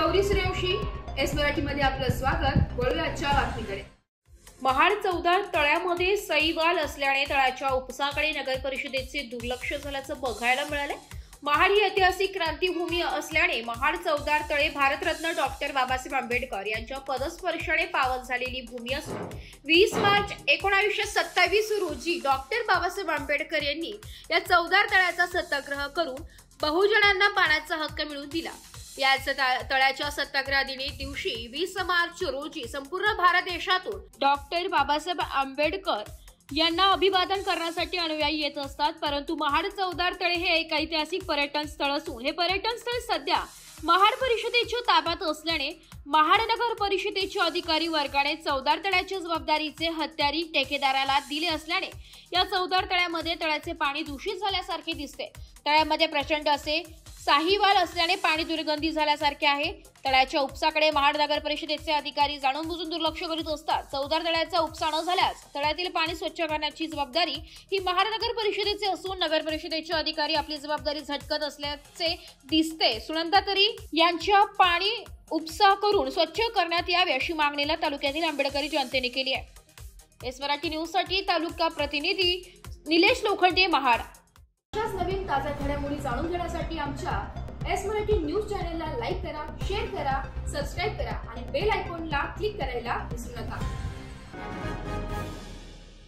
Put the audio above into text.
Gauri Suryavanshi S मराठीमध्ये आपलं स्वागत। वळूया आजच्या बातमीकडे। महाड चौदार तळ्यामध्ये सईवाल असल्याने तळ्याच्या उपसाकडे नगर परिषदेचे दुर्लक्ष झाल्याचं बघायला मिळाले। महाड ही ऐतिहासिक क्रांतीभूमी असल्याने महाड चौदार तळे भारतरत्न डॉक्टर बाबासाहेब आंबेडकर यांच्या पदस्पर्शाने पावन झालेली भूमी असून 20 मार्च 1927 रोजी डॉक्टर बाबासाहेब आंबेडकर यांनी या चौदार तळ्याचा सत्याग्रह करून बहुजनांना पाण्याचा हक्क मिळवून दिला। या तळ्याच्या सत्याग्रह दिवशी 20 मार्च रोजी संपूर्ण भारत देशातून डॉक्टर बाबासाहेब आंबेडकर यांना अभिवादन करण्यासाठी अनुयायी येत असतात। परंतु महाड चौदार तळे हे एक ऐतिहासिक पर्यटन स्थळ असून हे पर्यटन स्थळ सध्या महाड परिषदेच्या ताब्यात असल्याने महाड नगर परिषदेचे अधिकारी वर्गाने चौदार तळ्याच्या जबाबदारीचे हत्यारी ठेकेदाराला दिले असल्याने या चौदार तळ्यामध्ये तळ्याचे पाणी दूषित झाल्यासारखे दिसते। तळ्यामध्ये प्रचंड असे साहिवाल असल्याने पाणी दुर्गंधी झाल्यासारखे आहे। तळ्याच्या उपसाकडे महाड नगर परिषदेचे अधिकारी जाणून बुजून दुर्लक्ष करीत असतात। चौदार तळ्याचा उपसा न झाल्यास तळ्यातील पाणी स्वच्छ करण्याची जबाबदारी ही महाड नगर परिषदेची असून नगर परिषदेचे अधिकारी आपली जबाबदारी झटकत असल्याचे दिसते। सुनंदाताई यांच्या पाणी उपसा करून स्वच्छ करण्यात यावे अशी मागणीला तालुक्यातील आंबेडकरी जनतेने केली आहे। एस मराठी न्यूज साठी तालुका प्रतिनिधी निलेश लोखंडे, महाड। अशाच नवीन ताज्या घडामोडी जाणून घेण्यासाठी आमच्या एस मराठी न्यूज चॅनलला लाईक करा, शेअर करा, सबस्क्राइब करा आणि बेल आयकॉनला क्लिक करायला विसरू नका।